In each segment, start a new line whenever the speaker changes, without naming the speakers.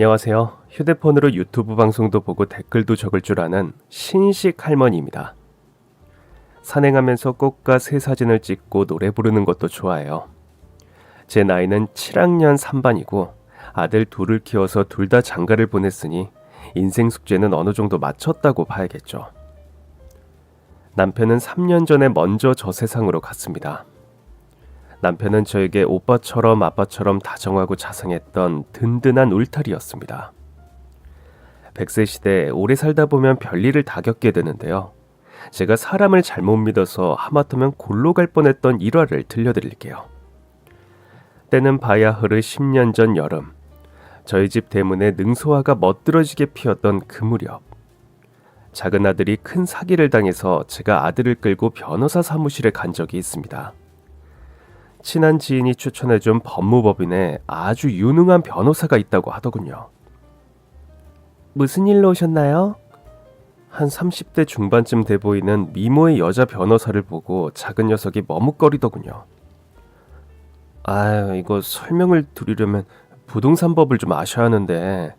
안녕하세요. 휴대폰으로 유튜브 방송도 보고 댓글도 적을 줄 아는 신식 할머니입니다. 산행하면서 꽃과 새 사진을 찍고 노래 부르는 것도 좋아해요. 제 나이는 7학년 3반이고 아들 둘을 키워서 둘 다 장가를 보냈으니 인생 숙제는 어느 정도 마쳤다고 봐야겠죠. 남편은 3년 전에 먼저 저 세상으로 갔습니다. 남편은 저에게 오빠처럼 아빠처럼 다정하고 자상했던 든든한 울타리였습니다. 100세 시대에 오래 살다 보면 별일을 다 겪게 되는데요. 제가 사람을 잘못 믿어서 하마터면 골로 갈 뻔했던 일화를 들려드릴게요. 때는 바야흐르 10년 전 여름, 저희 집 대문에 능소화가 멋들어지게 피었던 그 무렵, 작은 아들이 큰 사기를 당해서 제가 아들을 끌고 변호사 사무실에 간 적이 있습니다. 친한 지인이 추천해준 법무법인에 아주 유능한 변호사가 있다고 하더군요. 무슨 일로 오셨나요? 한 30대 중반쯤 돼 보이는 미모의 여자 변호사를 보고 작은 녀석이 머뭇거리더군요. 이거 설명을 드리려면 부동산법을 좀 아셔야 하는데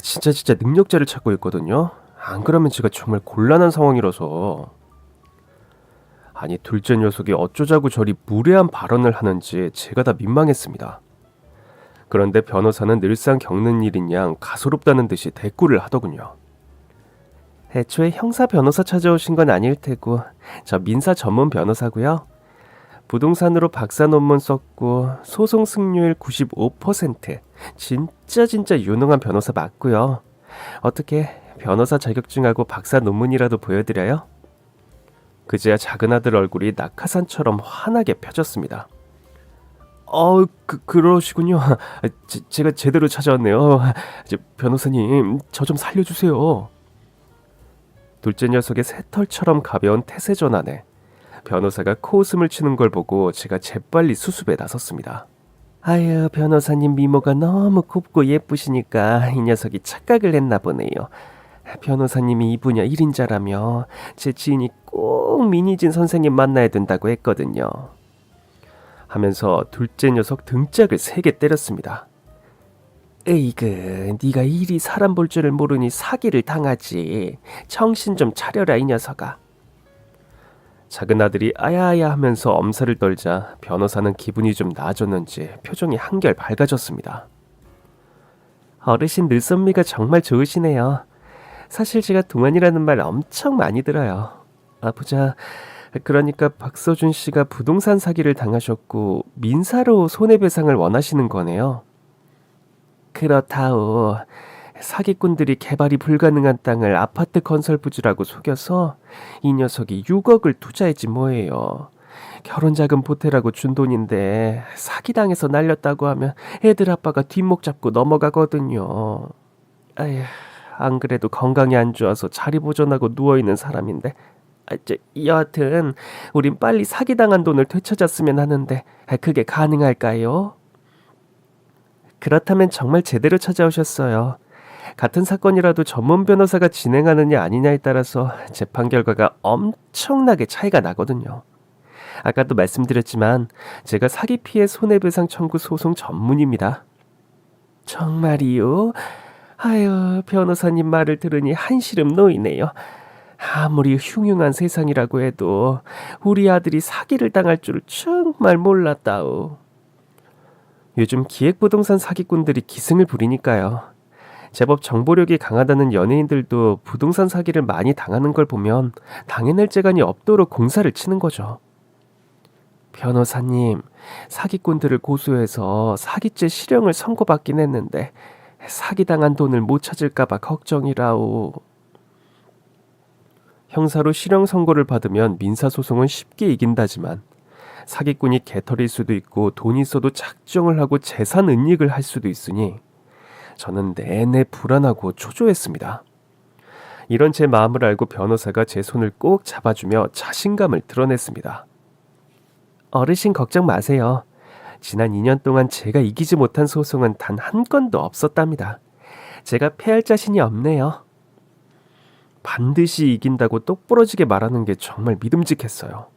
진짜 능력자를 찾고 있거든요. 안 그러면 제가 정말 곤란한 상황이라서. 아니, 둘째 녀석이 어쩌자고 저리 무례한 발언을 하는지 제가 다 민망했습니다. 그런데 변호사는 늘상 겪는 일인 양 가소롭다는 듯이 대꾸를 하더군요. 애초에 형사 변호사 찾아오신 건 아닐 테고 저 민사 전문 변호사고요. 부동산으로 박사 논문 썼고 소송 승률 95%, 진짜 유능한 변호사 맞고요. 어떻게 변호사 자격증하고 박사 논문이라도 보여드려요? 그제야 작은 아들 얼굴이 낙하산처럼 환하게 펴졌습니다. 그러시군요. 제가 제대로 찾아왔네요. 변호사님, 저 좀 살려주세요. 둘째 녀석의 새털처럼 가벼운 태세 전환에 변호사가 코웃음을 치는 걸 보고 제가 재빨리 수습에 나섰습니다. 아유, 변호사님 미모가 너무 곱고 예쁘시니까 이 녀석이 착각을 했나 보네요. 변호사님이 이 분야 1인자라며 제 지인이 꼭 민희진 선생님 만나야 된다고 했거든요. 하면서 둘째 녀석 등짝을 세게 때렸습니다. 에이그, 네가 이리 사람 볼 줄을 모르니 사기를 당하지. 정신 좀 차려라 이 녀석아. 작은 아들이 아야아야 하면서 엄살을 떨자 변호사는 기분이 좀 나아졌는지 표정이 한결 밝아졌습니다. 어르신 눈썹미가 정말 좋으시네요. 사실 제가 동안이라는 말 엄청 많이 들어요. 보자. 그러니까 박서준 씨가 부동산 사기를 당하셨고 민사로 손해배상을 원하시는 거네요. 그렇다오. 사기꾼들이 개발이 불가능한 땅을 아파트 건설 부지라고 속여서 이 녀석이 6억을 투자했지 뭐예요. 결혼자금 보태라고 준 돈인데 사기당해서 날렸다고 하면 애들 아빠가 뒷목 잡고 넘어가거든요. 아휴, 안 그래도 건강이 안 좋아서 자리 보존하고 누워있는 사람인데 여하튼 우린 빨리 사기당한 돈을 되찾았으면 하는데 그게 가능할까요? 그렇다면 정말 제대로 찾아오셨어요. 같은 사건이라도 전문 변호사가 진행하느냐 아니냐에 따라서 재판 결과가 엄청나게 차이가 나거든요. 아까도 말씀드렸지만 제가 사기 피해 손해배상 청구 소송 전문입니다. 정말이요? 아유, 변호사님 말을 들으니 한시름 놓이네요. 아무리 흉흉한 세상이라고 해도 우리 아들이 사기를 당할 줄 정말 몰랐다오. 요즘 기획부동산 사기꾼들이 기승을 부리니까요. 제법 정보력이 강하다는 연예인들도 부동산 사기를 많이 당하는 걸 보면 당해낼 재간이 없도록 공사를 치는 거죠. 변호사님, 사기꾼들을 고소해서 사기죄 실형을 선고받긴 했는데 사기당한 돈을 못 찾을까봐 걱정이라오. 형사로 실형 선고를 받으면 민사소송은 쉽게 이긴다지만 사기꾼이 개털일 수도 있고 돈 있어도 작정을 하고 재산 은닉을 할 수도 있으니 저는 내내 불안하고 초조했습니다. 이런 제 마음을 알고 변호사가 제 손을 꼭 잡아주며 자신감을 드러냈습니다. 어르신 걱정 마세요. 지난 2년 동안 제가 이기지 못한 소송은 단 한 건도 없었답니다. 제가 패할 자신이 없네요. 반드시 이긴다고 똑부러지게 말하는 게 정말 믿음직했어요.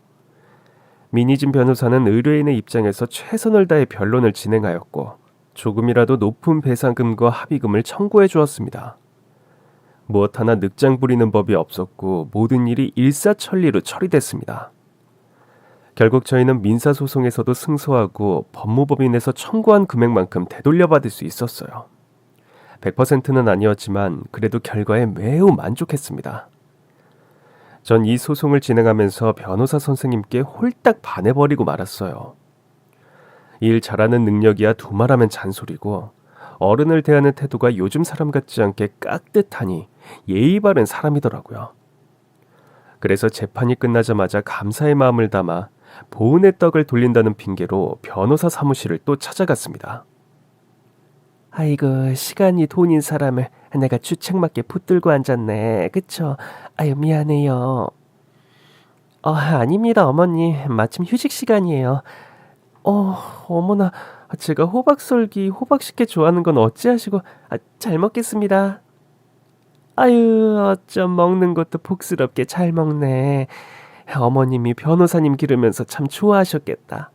민희진 변호사는 의뢰인의 입장에서 최선을 다해 변론을 진행하였고 조금이라도 높은 배상금과 합의금을 청구해 주었습니다. 무엇 하나 늑장 부리는 법이 없었고 모든 일이 일사천리로 처리됐습니다. 결국 저희는 민사소송에서도 승소하고 법무법인에서 청구한 금액만큼 되돌려받을 수 있었어요. 100%는 아니었지만 그래도 결과에 매우 만족했습니다. 전 이 소송을 진행하면서 변호사 선생님께 홀딱 반해버리고 말았어요. 일 잘하는 능력이야 두말하면 잔소리고 어른을 대하는 태도가 요즘 사람 같지 않게 깍듯하니 예의 바른 사람이더라고요. 그래서 재판이 끝나자마자 감사의 마음을 담아 보은의 떡을 돌린다는 핑계로 변호사 사무실을 또 찾아갔습니다. 아이고, 시간이 돈인 사람을 내가 주책맞게 붙들고 앉았네. 그쵸? 아유, 미안해요. 아닙니다, 어머니. 마침 휴식 시간이에요. 어머나, 제가 호박썰기, 호박식혜 좋아하는 건 어찌하시고. 잘 먹겠습니다. 아유, 어쩜 먹는 것도 복스럽게 잘 먹네. 어머님이 변호사님 기르면서 참 좋아하셨겠다.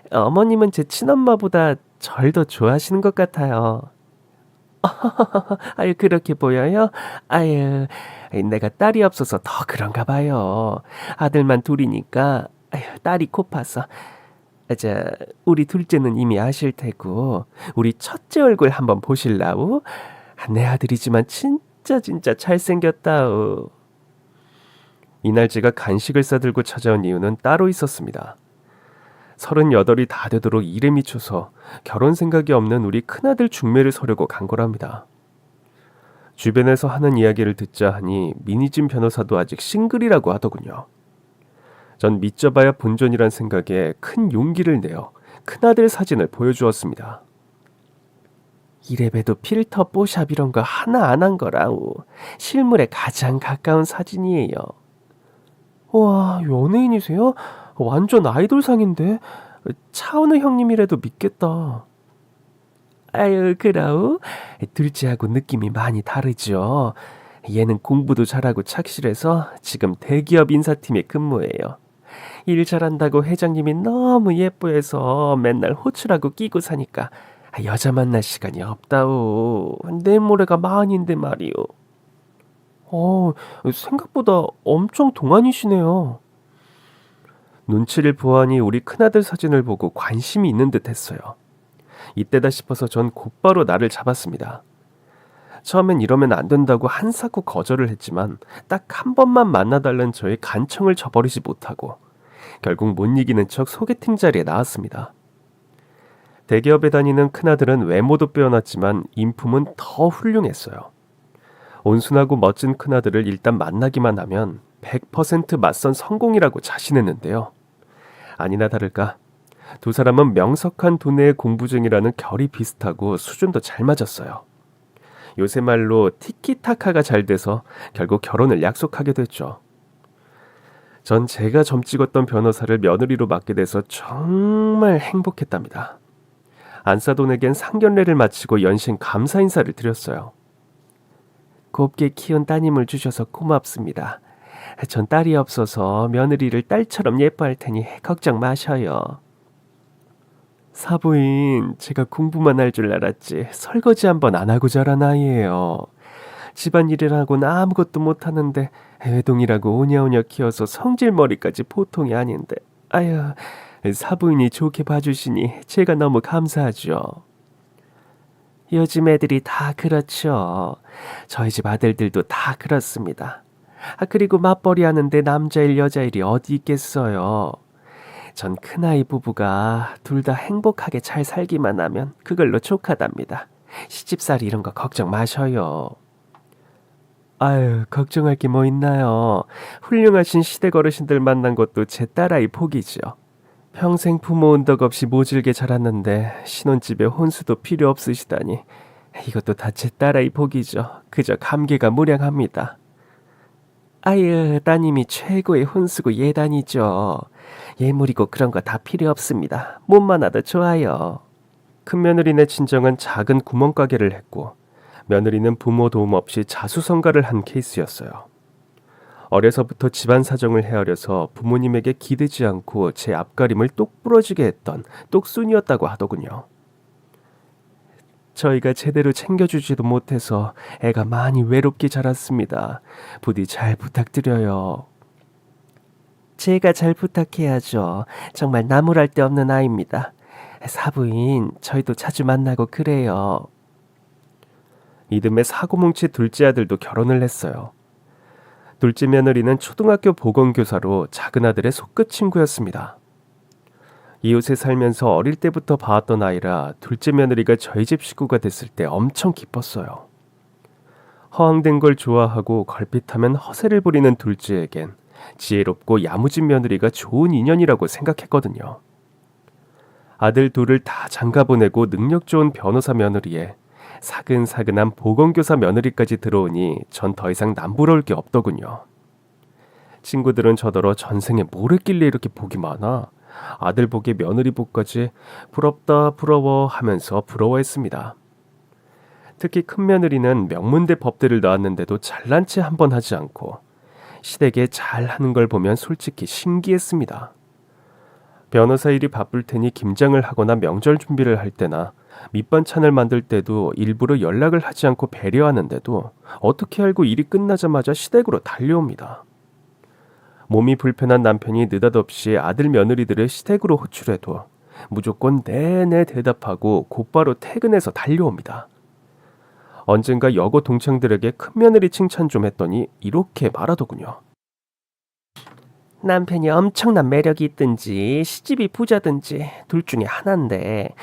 어머님은 제 친엄마보다 절 더 좋아하시는 것 같아요. 아유, 그렇게 보여요? 아유, 내가 딸이 없어서 더 그런가 봐요. 아들만 둘이니까 딸이 고파서. 자, 우리 둘째는 이미 아실 테고 우리 첫째 얼굴 한번 보실라우? 내 아들이지만 진짜 잘생겼다우. 이날 제가 간식을 싸들고 찾아온 이유는 따로 있었습니다. 38이 다 되도록 일에 미쳐서 결혼 생각이 없는 우리 큰아들 중매를 서려고 간 거랍니다. 주변에서 하는 이야기를 듣자 하니 민희진 변호사도 아직 싱글이라고 하더군요. 전 믿져봐야 본전이란 생각에 큰 용기를 내어 큰아들 사진을 보여주었습니다. 이래봬도 필터 뽀샵 이런 거 하나 안 한 거라우. 실물에 가장 가까운 사진이에요. 와, 연예인이세요? 완전 아이돌상인데. 차은우 형님이라도 믿겠다. 아유, 그라우? 둘째하고 느낌이 많이 다르죠. 얘는 공부도 잘하고 착실해서 지금 대기업 인사팀에 근무해요. 일 잘한다고 회장님이 너무 예뻐해서 맨날 호출하고 끼고 사니까 여자 만날 시간이 없다오. 내모레가 만인데 말이오. 생각보다 엄청 동안이시네요. 눈치를 보아하니 우리 큰아들 사진을 보고 관심이 있는 듯 했어요. 이때다 싶어서 전 곧바로 나를 잡았습니다. 처음엔 이러면 안 된다고 한사코 거절을 했지만 딱 한 번만 만나달라는 저의 간청을 저버리지 못하고 결국 못 이기는 척 소개팅 자리에 나왔습니다. 대기업에 다니는 큰아들은 외모도 빼어났지만 인품은 더 훌륭했어요. 온순하고 멋진 큰아들을 일단 만나기만 하면 100% 맞선 성공이라고 자신했는데요. 아니나 다를까 두 사람은 명석한 두뇌의 공부중이라는 결이 비슷하고 수준도 잘 맞았어요. 요새 말로 티키타카가 잘 돼서 결국 결혼을 약속하게 됐죠. 전 제가 점 찍었던 변호사를 며느리로 맡게 돼서 정말 행복했답니다. 안사돈에겐 상견례를 마치고 연신 감사 인사를 드렸어요. 곱게 키운 따님을 주셔서 고맙습니다. 전 딸이 없어서 며느리를 딸처럼 예뻐할 테니 걱정 마셔요. 사부인, 제가 공부만 할 줄 알았지 설거지 한번 안 하고 자란 아이예요. 집안일이라고는 아무것도 못하는데 외동이라고 오냐오냐 키워서 성질머리까지 보통이 아닌데 아유, 사부인이 좋게 봐주시니 제가 너무 감사하죠. 요즘 애들이 다 그렇죠. 저희 집 아들들도 다 그렇습니다. 그리고 맞벌이 하는데 남자일 여자일이 어디 있겠어요. 전 큰아이 부부가 둘 다 행복하게 잘 살기만 하면 그걸로 족하답니다. 시집살이 이런 거 걱정 마셔요. 아유, 걱정할 게 뭐 있나요. 훌륭하신 시댁 어르신들 만난 것도 제 딸아이 복이죠. 평생 부모 온덕 없이 모질게 자랐는데 신혼집에 혼수도 필요 없으시다니 이것도 다 제 딸아이 복이죠. 그저 감개가 무량합니다. 아유, 따님이 최고의 혼수고 예단이죠. 예물이고 그런 거 다 필요 없습니다. 몸만 와도 좋아요. 큰며느리네 친정은 작은 구멍가게를 했고 며느리는 부모 도움 없이 자수성가를 한 케이스였어요. 어려서부터 집안 사정을 헤아려서 부모님에게 기대지 않고 제 앞가림을 똑부러지게 했던 똑순이었다고 하더군요. 저희가 제대로 챙겨주지도 못해서 애가 많이 외롭게 자랐습니다. 부디 잘 부탁드려요. 제가 잘 부탁해야죠. 정말 나무랄 데 없는 아이입니다. 사부인, 저희도 자주 만나고 그래요. 이듬해 사고뭉치 둘째 아들도 결혼을 했어요. 둘째 며느리는 초등학교 보건교사로 작은 아들의 속끝 친구였습니다. 이웃에 살면서 어릴 때부터 봐왔던 아이라 둘째 며느리가 저희 집 식구가 됐을 때 엄청 기뻤어요. 허황된 걸 좋아하고 걸핏하면 허세를 부리는 둘째에겐 지혜롭고 야무진 며느리가 좋은 인연이라고 생각했거든요. 아들 둘을 다 장가보내고 능력 좋은 변호사 며느리에 사근사근한 보건교사 며느리까지 들어오니 전 더 이상 남부러울 게 없더군요. 친구들은 저더러 전생에 뭘 했길래 이렇게 복이 많아? 아들 복에 며느리 복까지 부럽다 부러워 하면서 부러워했습니다. 특히 큰 며느리는 명문대 법대를 나왔는데도 잘난 체 한 번 하지 않고 시댁에 잘하는 걸 보면 솔직히 신기했습니다. 변호사 일이 바쁠 테니 김장을 하거나 명절 준비를 할 때나 밑반찬을 만들 때도 일부러 연락을 하지 않고 배려하는데도 어떻게 알고 일이 끝나자마자 시댁으로 달려옵니다. 몸이 불편한 남편이 느닷없이 아들 며느리들을 시댁으로 호출해도 무조건 네네 대답하고 곧바로 퇴근해서 달려옵니다. 언젠가 여고 동창들에게 큰 며느리 칭찬 좀 했더니 이렇게 말하더군요. 남편이 엄청난 매력이 있든지 시집이 부자든지 둘 중에 하나인데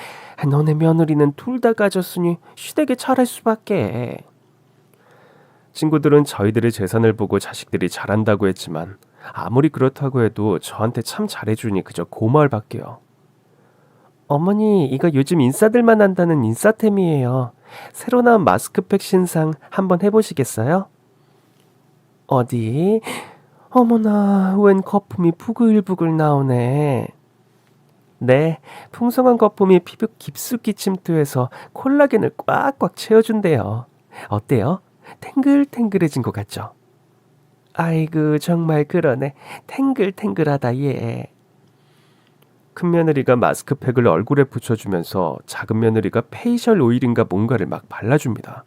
너네 며느리는 둘 다 가졌으니 시댁에 잘할 수밖에. 친구들은 저희들의 재산을 보고 자식들이 잘한다고 했지만 아무리 그렇다고 해도 저한테 참 잘해주니 그저 고마울 밖에요. 어머니, 이거 요즘 인싸들만 한다는 인싸템이에요. 새로 나온 마스크팩 신상 한번 해보시겠어요? 어디? 어머나, 웬 거품이 부글부글 나오네. 네, 풍성한 거품이 피부 깊숙이 침투해서 콜라겐을 꽉꽉 채워준대요. 어때요? 탱글탱글해진 것 같죠? 아이고, 정말 그러네. 탱글탱글하다 얘. 큰 며느리가 마스크팩을 얼굴에 붙여주면서 작은 며느리가 페이셜 오일인가 뭔가를 막 발라줍니다.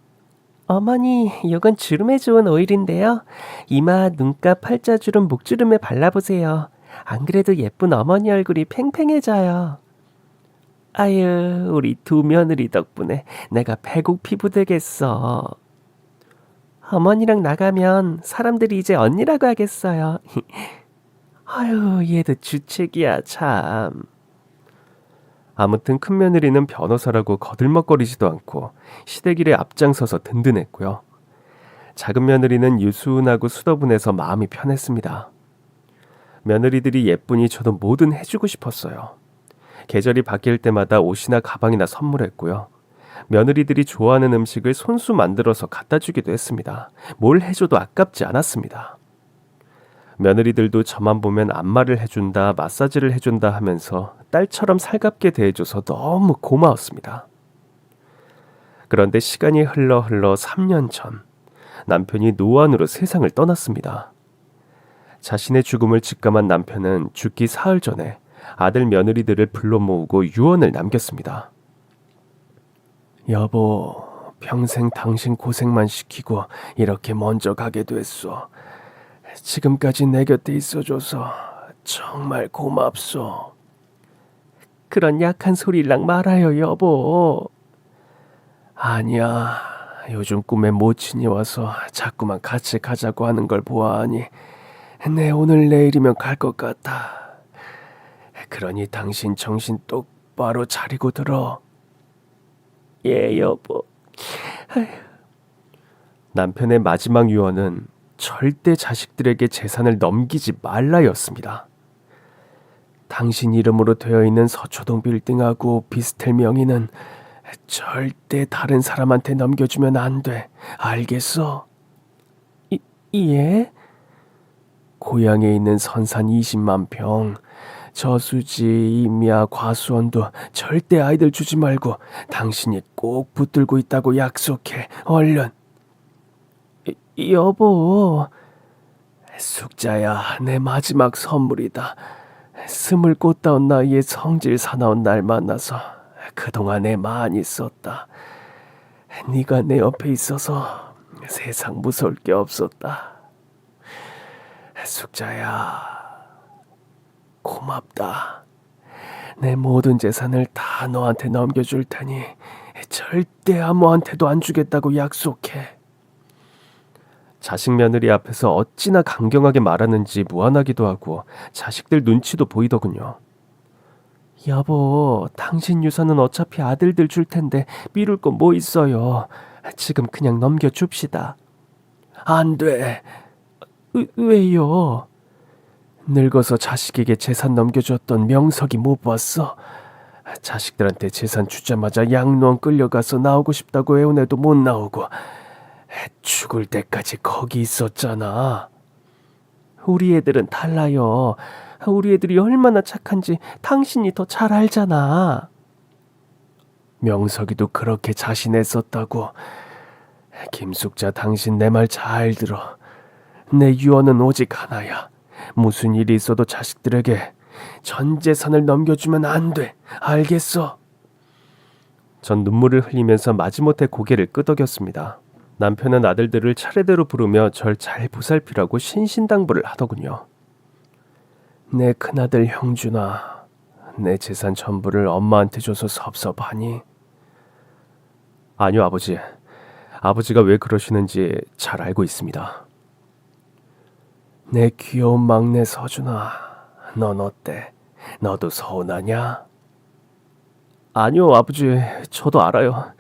어머니, 이건 주름에 좋은 오일인데요. 이마, 눈가, 팔자주름, 목주름에 발라보세요. 안 그래도 예쁜 어머니 얼굴이 팽팽해져요. 아유, 우리 두 며느리 덕분에 내가 배국 피부 되겠어. 어머니랑 나가면 사람들이 이제 언니라고 하겠어요. 아유, 얘도 주책이야 참. 아무튼 큰 며느리는 변호사라고 거들먹거리지도 않고 시댁 일에 앞장서서 든든했고요. 작은 며느리는 유순하고 수더분해서 마음이 편했습니다. 며느리들이 예쁘니 저도 뭐든 해주고 싶었어요. 계절이 바뀔 때마다 옷이나 가방이나 선물했고요. 며느리들이 좋아하는 음식을 손수 만들어서 갖다 주기도 했습니다. 뭘 해줘도 아깝지 않았습니다. 며느리들도 저만 보면 안마를 해준다, 마사지를 해준다 하면서 딸처럼 살갑게 대해줘서 너무 고마웠습니다. 그런데 시간이 흘러 3년 전 남편이 노안으로 세상을 떠났습니다. 자신의 죽음을 직감한 남편은 죽기 사흘 전에 아들 며느리들을 불러 모으고 유언을 남겼습니다. 여보, 평생 당신 고생만 시키고 이렇게 먼저 가게 됐소. 지금까지 내 곁에 있어줘서 정말 고맙소. 그런 약한 소리랑 말아요, 여보. 아니야, 요즘 꿈에 모친이 와서 자꾸만 같이 가자고 하는 걸 보아하니 내 오늘 내일이면 갈 것 같아. 그러니 당신 정신 똑바로 차리고 들어. 예, 여보. 아휴. 남편의 마지막 유언은 절대 자식들에게 재산을 넘기지 말라였습니다. 당신 이름으로 되어 있는 서초동 빌딩하고 비스텔 명의는 절대 다른 사람한테 넘겨주면 안 돼. 알겠어? 예? 고향에 있는 선산 20만 평, 저수지, 임야, 과수원도 절대 아이들 주지 말고 당신이 꼭 붙들고 있다고 약속해. 얼른. 여보, 숙자야, 내 마지막 선물이다. 스물 꽃다운 나이에 성질 사나운 날 만나서 그동안에 많이 썼다. 네가 내 옆에 있어서 세상 무서울 게 없었다. 숙자야, 고맙다. 내 모든 재산을 다 너한테 넘겨줄 테니 절대 아무한테도 안 주겠다고 약속해. 자식 며느리 앞에서 어찌나 강경하게 말하는지 무안하기도 하고 자식들 눈치도 보이더군요. 여보, 당신 유산은 어차피 아들들 줄 텐데 미룰 거 뭐 있어요. 지금 그냥 넘겨줍시다. 안 돼. 왜요? 늙어서 자식에게 재산 넘겨줬던 명석이 못 봤어. 자식들한테 재산 주자마자 양로원 끌려가서 나오고 싶다고 애원해도 못 나오고 죽을 때까지 거기 있었잖아. 우리 애들은 달라요. 우리 애들이 얼마나 착한지 당신이 더 잘 알잖아. 명석이도 그렇게 자신했었다고. 김숙자, 당신 내 말 잘 들어. 내 유언은 오직 하나야. 무슨 일이 있어도 자식들에게 전 재산을 넘겨주면 안 돼. 알겠어? 전 눈물을 흘리면서 마지못해 고개를 끄덕였습니다. 남편은 아들들을 차례대로 부르며 절 잘 보살피라고 신신당부를 하더군요. 내 큰아들 형준아, 내 재산 전부를 엄마한테 줘서 섭섭하니? 아니요, 아버지. 아버지가 왜 그러시는지 잘 알고 있습니다. 내 귀여운 막내 서준아, 넌 어때? 너도 서운하냐? 아니요, 아버지. 저도 알아요.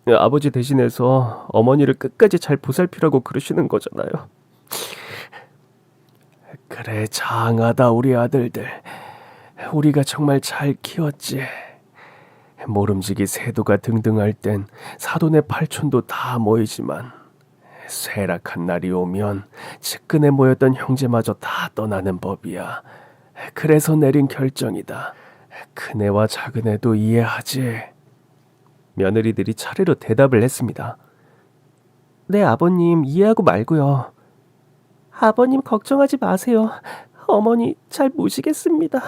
아버지 대신해서 어머니를 끝까지 잘 보살피라고 그러시는 거잖아요. 그래, 장하다 우리 아들들. 우리가 정말 잘 키웠지. 모름지기 세도가 등등할 땐 사돈의 팔촌도 다 모이지만 쇠락한 날이 오면 측근에 모였던 형제마저 다 떠나는 법이야. 그래서 내린 결정이다. 큰애와 작은애도 이해하지. 며느리들이 차례로 대답을 했습니다. 네, 아버님, 이해하고 말고요. 아버님 걱정하지 마세요. 어머니 잘 모시겠습니다.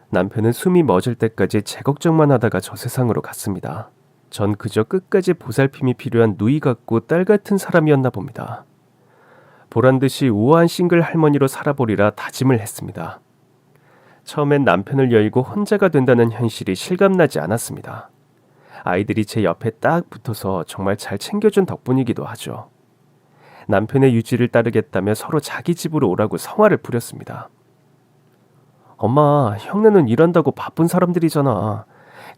남편은 숨이 멎을 때까지 제 걱정만 하다가 저 세상으로 갔습니다. 전 그저 끝까지 보살핌이 필요한 누이 같고 딸 같은 사람이었나 봅니다. 보란듯이 우아한 싱글 할머니로 살아보리라 다짐을 했습니다. 처음엔 남편을 여의고 혼자가 된다는 현실이 실감나지 않았습니다. 아이들이 제 옆에 딱 붙어서 정말 잘 챙겨준 덕분이기도 하죠. 남편의 유지를 따르겠다며 서로 자기 집으로 오라고 성화를 부렸습니다. 엄마, 형네는 일한다고 바쁜 사람들이잖아.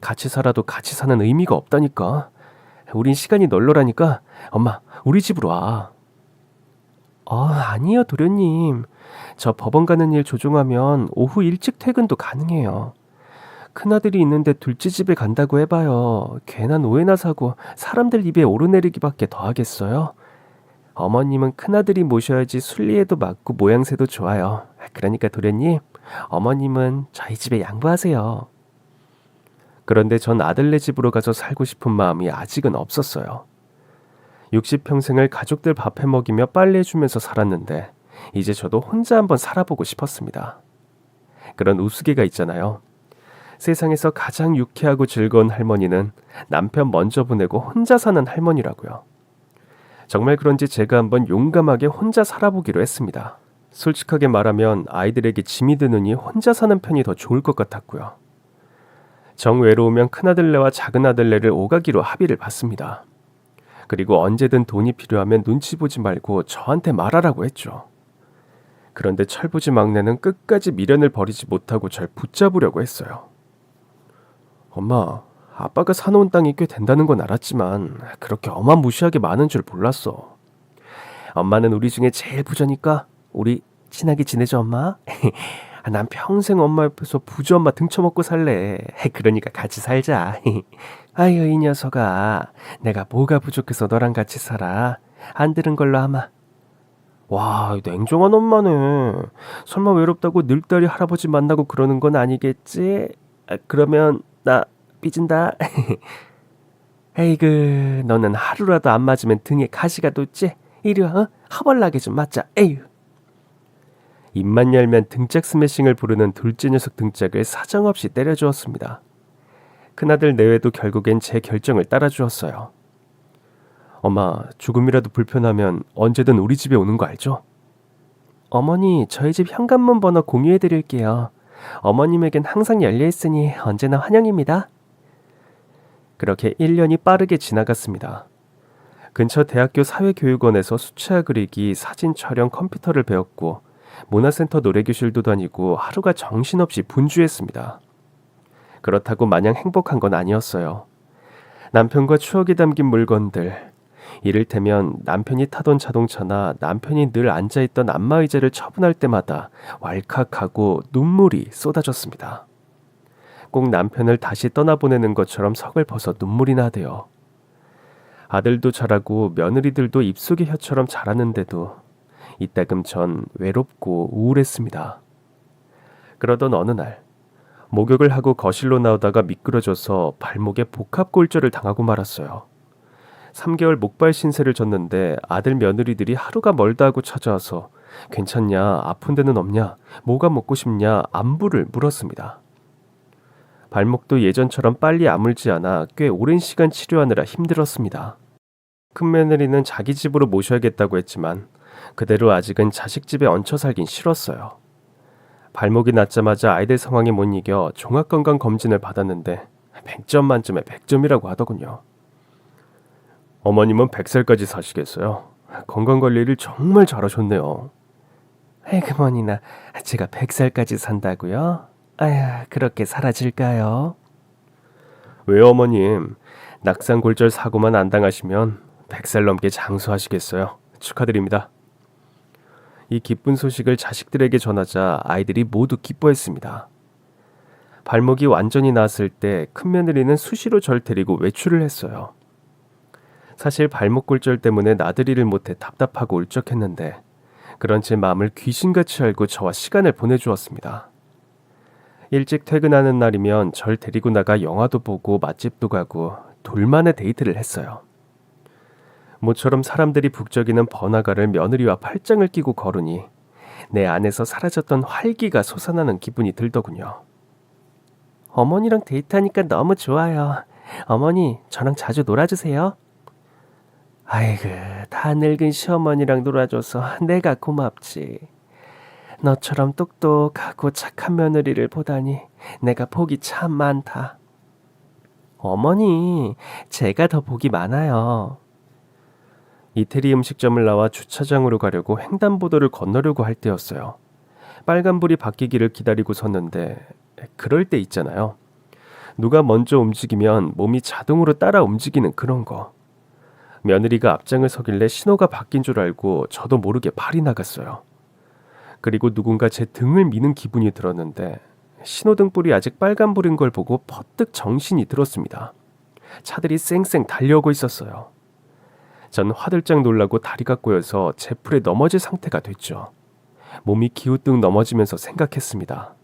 같이 살아도 같이 사는 의미가 없다니까. 우린 시간이 널널하니까 엄마, 우리 집으로 와. 아니요, 도련님. 저 법원 가는 일 조정하면 오후 일찍 퇴근도 가능해요. 큰아들이 있는데 둘째 집에 간다고 해봐요. 괜한 오해나 사고 사람들 입에 오르내리기밖에 더 하겠어요? 어머님은 큰아들이 모셔야지 순리에도 맞고 모양새도 좋아요. 그러니까 도련님, 어머님은 저희 집에 양보하세요. 그런데 전 아들네 집으로 가서 살고 싶은 마음이 아직은 없었어요. 60평생을 가족들 밥 해먹이며 빨래해주면서 살았는데 이제 저도 혼자 한번 살아보고 싶었습니다. 그런 우스개가 있잖아요. 세상에서 가장 유쾌하고 즐거운 할머니는 남편 먼저 보내고 혼자 사는 할머니라고요. 정말 그런지 제가 한번 용감하게 혼자 살아보기로 했습니다. 솔직하게 말하면 아이들에게 짐이 드느니 혼자 사는 편이 더 좋을 것 같았고요. 정 외로우면 큰아들네와 작은아들네를 오가기로 합의를 봤습니다. 그리고 언제든 돈이 필요하면 눈치 보지 말고 저한테 말하라고 했죠. 그런데 철부지 막내는 끝까지 미련을 버리지 못하고 절 붙잡으려고 했어요. 엄마, 아빠가 사놓은 땅이 꽤 된다는 건 알았지만 그렇게 어마무시하게 많은 줄 몰랐어. 엄마는 우리 중에 제일 부자니까 우리 친하게 지내자, 엄마. 난 평생 엄마 옆에서 부주 엄마 등쳐먹고 살래. 그러니까 같이 살자. 아유, 이 녀석아. 내가 뭐가 부족해서 너랑 같이 살아. 안 들은 걸로 아마. 와, 냉정한 엄마네. 설마 외롭다고 늙다리 할아버지 만나고 그러는 건 아니겠지? 그러면 나 삐진다. 에이그, 너는 하루라도 안 맞으면 등에 가시가 돋지? 이리 와, 허벌나게 좀 맞자. 에휴. 입만 열면 등짝 스매싱을 부르는 둘째 녀석 등짝을 사정없이 때려주었습니다. 큰아들 내외도 결국엔 제 결정을 따라주었어요. 엄마, 조금이라도 불편하면 언제든 우리 집에 오는 거 알죠? 어머니, 저희 집 현관문 번호 공유해 드릴게요. 어머님에겐 항상 열려 있으니 언제나 환영입니다. 그렇게 1년이 빠르게 지나갔습니다. 근처 대학교 사회교육원에서 수채화 그리기, 사진 촬영, 컴퓨터를 배웠고 문화센터 노래교실도 다니고 하루가 정신없이 분주했습니다. 그렇다고 마냥 행복한 건 아니었어요. 남편과 추억이 담긴 물건들, 이를테면 남편이 타던 자동차나 남편이 늘 앉아있던 안마의자를 처분할 때마다 왈칵하고 눈물이 쏟아졌습니다. 꼭 남편을 다시 떠나보내는 것처럼 서글퍼서 눈물이 나대요. 아들도 자라고 며느리들도 입속의 혀처럼 자라는데도 이따금 전 외롭고 우울했습니다. 그러던 어느 날 목욕을 하고 거실로 나오다가 미끄러져서 발목에 복합골절을 당하고 말았어요. 3개월 목발 신세를 졌는데 아들 며느리들이 하루가 멀다 하고 찾아와서 괜찮냐, 아픈 데는 없냐, 뭐가 먹고 싶냐 안부를 물었습니다. 발목도 예전처럼 빨리 아물지 않아 꽤 오랜 시간 치료하느라 힘들었습니다. 큰 며느리는 자기 집으로 모셔야겠다고 했지만 그대로 아직은 자식 집에 얹혀 살긴 싫었어요. 발목이 낫자마자 아이들 상황에 못 이겨 종합건강검진을 받았는데 100점 만점에 100점이라고 하더군요. 어머님은 100살까지 사시겠어요? 건강관리를 정말 잘하셨네요. 에그머니나 제가 100살까지 산다고요? 아휴, 그렇게 사라질까요? 왜요, 어머님? 낙상골절 사고만 안 당하시면 100살 넘게 장수하시겠어요. 축하드립니다. 이 기쁜 소식을 자식들에게 전하자 아이들이 모두 기뻐했습니다. 발목이 완전히 나았을 때 큰며느리는 수시로 절 데리고 외출을 했어요. 사실 발목골절 때문에 나들이를 못해 답답하고 울적했는데 그런 제 마음을 귀신같이 알고 저와 시간을 보내주었습니다. 일찍 퇴근하는 날이면 절 데리고 나가 영화도 보고 맛집도 가고 둘만의 데이트를 했어요. 모처럼 사람들이 북적이는 번화가를 며느리와 팔짱을 끼고 걸으니 내 안에서 사라졌던 활기가 솟아나는 기분이 들더군요. 어머니랑 데이트하니까 너무 좋아요. 어머니, 저랑 자주 놀아주세요. 아이고, 다 늙은 시어머니랑 놀아줘서 내가 고맙지. 너처럼 똑똑하고 착한 며느리를 보다니 내가 복이 참 많다. 어머니, 제가 더 복이 많아요. 이태리 음식점을 나와 주차장으로 가려고 횡단보도를 건너려고 할 때였어요. 빨간불이 바뀌기를 기다리고 섰는데 그럴 때 있잖아요. 누가 먼저 움직이면 몸이 자동으로 따라 움직이는 그런 거. 며느리가 앞장을 서길래 신호가 바뀐 줄 알고 저도 모르게 발이 나갔어요. 그리고 누군가 제 등을 미는 기분이 들었는데 신호등 불이 아직 빨간불인 걸 보고 퍼뜩 정신이 들었습니다. 차들이 쌩쌩 달려오고 있었어요. 전 화들짝 놀라고 다리가 꼬여서 제풀에 넘어질 상태가 됐죠. 몸이 기우뚱 넘어지면서 생각했습니다.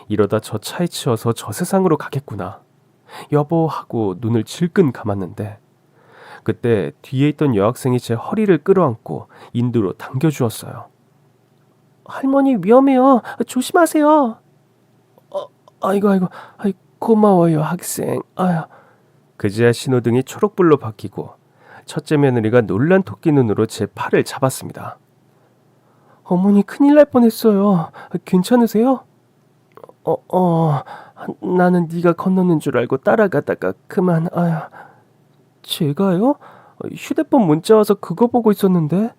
이러다 저 차에 치여서 저 세상으로 가겠구나. 여보 하고 눈을 질끈 감았는데 그때 뒤에 있던 여학생이 제 허리를 끌어안고 인두로 당겨주었어요. 할머니 위험해요. 조심하세요. 아이고, 고마워요 학생. 아유. 그제야 신호등이 초록불로 바뀌고 첫째 며느리가 놀란 토끼 눈으로 제 팔을 잡았습니다. 어머니 큰일 날 뻔했어요. 괜찮으세요? 나는 네가 건너는 줄 알고 따라가다가 그만. 아유. 제가요? 휴대폰 문자 와서 그거 보고 있었는데.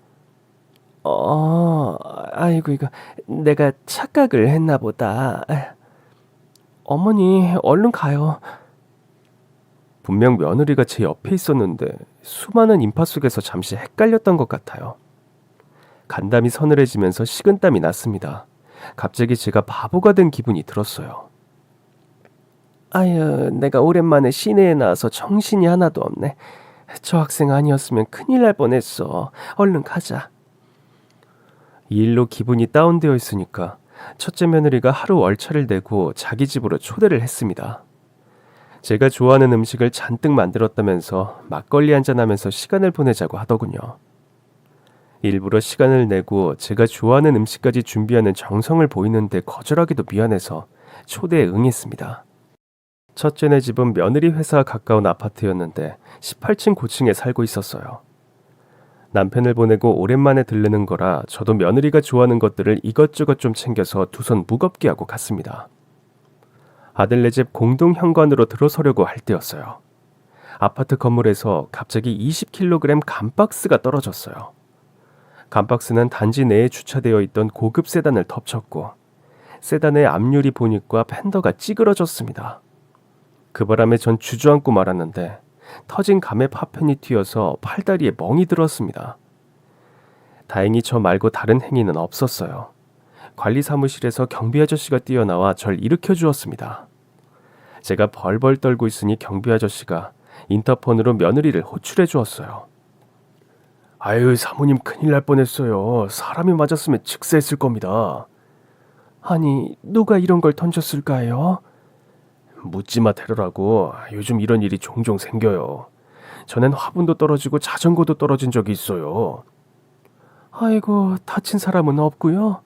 아이고 이거 내가 착각을 했나 보다. 어머니 얼른 가요. 분명 며느리가 제 옆에 있었는데 수많은 인파 속에서 잠시 헷갈렸던 것 같아요. 간담이 서늘해지면서 식은땀이 났습니다. 갑자기 제가 바보가 된 기분이 들었어요. 아유, 내가 오랜만에 시내에 나와서 정신이 하나도 없네. 저 학생 아니었으면 큰일 날 뻔했어. 얼른 가자. 이 일로 기분이 다운되어 있으니까 첫째 며느리가 하루 월차를 내고 자기 집으로 초대를 했습니다. 제가 좋아하는 음식을 잔뜩 만들었다면서 막걸리 한잔하면서 시간을 보내자고 하더군요. 일부러 시간을 내고 제가 좋아하는 음식까지 준비하는 정성을 보이는데 거절하기도 미안해서 초대에 응했습니다. 첫째네 집은 며느리 회사와 가까운 아파트였는데 18층 고층에 살고 있었어요. 남편을 보내고 오랜만에 들르는 거라 저도 며느리가 좋아하는 것들을 이것저것 좀 챙겨서 두 손 무겁게 하고 갔습니다. 아들네 집 공동 현관으로 들어서려고 할 때였어요. 아파트 건물에서 갑자기 20kg 감박스가 떨어졌어요. 감박스는 단지 내에 주차되어 있던 고급 세단을 덮쳤고 세단의 앞유리 보닛과 팬더가 찌그러졌습니다. 그 바람에 전 주저앉고 말았는데 터진 감에 파편이 튀어서 팔다리에 멍이 들었습니다. 다행히 저 말고 다른 행인은 없었어요. 관리 사무실에서 경비 아저씨가 뛰어나와 절 일으켜 주었습니다. 제가 벌벌 떨고 있으니 경비 아저씨가 인터폰으로 며느리를 호출해 주었어요. 아유, 사모님 큰일 날 뻔했어요. 사람이 맞았으면 즉사했을 겁니다. 아니, 누가 이런 걸 던졌을까요? 묻지마 테러라고. 요즘 이런 일이 종종 생겨요. 전엔 화분도 떨어지고 자전거도 떨어진 적이 있어요. 아이고, 다친 사람은 없고요?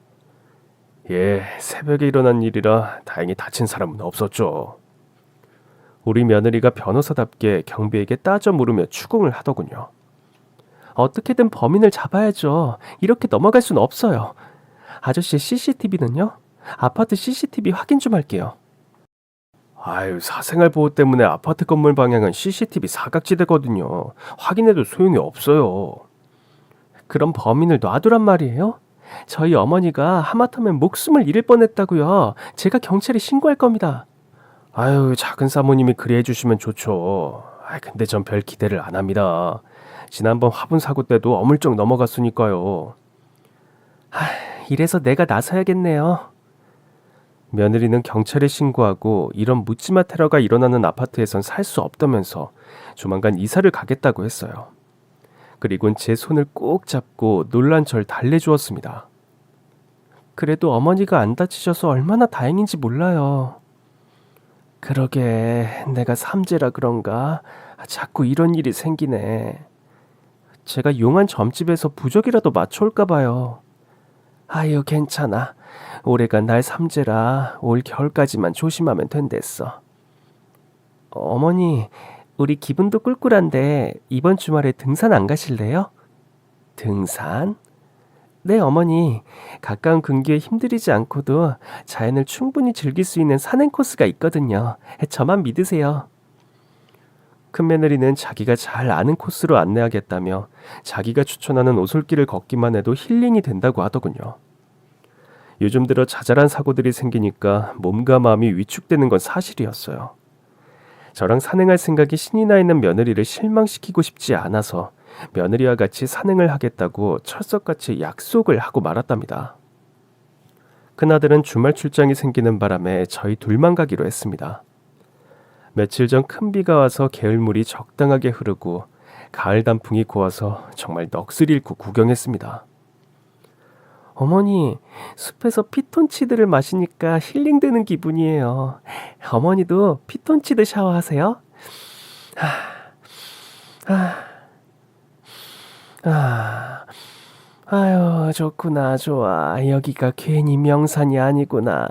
예, 새벽에 일어난 일이라 다행히 다친 사람은 없었죠. 우리 며느리가 변호사답게 경비에게 따져 물으며 추궁을 하더군요. 어떻게든 범인을 잡아야죠. 이렇게 넘어갈 순 없어요. 아저씨 CCTV는요? 아파트 CCTV 확인 좀 할게요. 아유, 사생활 보호 때문에 아파트 건물 방향은 CCTV 사각지대거든요. 확인해도 소용이 없어요. 그럼 범인을 놔두란 말이에요? 저희 어머니가 하마터면 목숨을 잃을 뻔했다고요. 제가 경찰에 신고할 겁니다. 아유, 작은 사모님이 그리 해주시면 좋죠. 근데 전 별 기대를 안 합니다. 지난번 화분 사고 때도 어물쩍 넘어갔으니까요. 이래서 내가 나서야겠네요. 며느리는 경찰에 신고하고 이런 묻지마 테러가 일어나는 아파트에선 살 수 없다면서 조만간 이사를 가겠다고 했어요. 그리곤 제 손을 꼭 잡고 놀란 절 달래주었습니다. 그래도 어머니가 안 다치셔서 얼마나 다행인지 몰라요. 그러게, 내가 삼재라 그런가? 자꾸 이런 일이 생기네. 제가 용한 점집에서 부적이라도 맞춰올까 봐요. 아유, 괜찮아. 올해가 날 삼재라 올 겨울까지만 조심하면 된댔어. 어머니, 우리 기분도 꿀꿀한데 이번 주말에 등산 안 가실래요? 등산? 네, 어머니. 가까운 근교에 힘들이지 않고도 자연을 충분히 즐길 수 있는 산행 코스가 있거든요. 저만 믿으세요. 큰며느리는 자기가 잘 아는 코스로 안내하겠다며 자기가 추천하는 오솔길을 걷기만 해도 힐링이 된다고 하더군요. 요즘 들어 자잘한 사고들이 생기니까 몸과 마음이 위축되는 건 사실이었어요. 저랑 산행할 생각이 신이 나 있는 며느리를 실망시키고 싶지 않아서 며느리와 같이 산행을 하겠다고 철석같이 약속을 하고 말았답니다. 큰아들은 주말 출장이 생기는 바람에 저희 둘만 가기로 했습니다. 며칠 전 큰 비가 와서 개울물이 적당하게 흐르고 가을 단풍이 고와서 정말 넋을 잃고 구경했습니다. 어머니, 숲에서 피톤치드를 마시니까 힐링되는 기분이에요. 어머니도 피톤치드 샤워하세요? 아유, 좋구나, 좋아. 여기가 괜히 명산이 아니구나.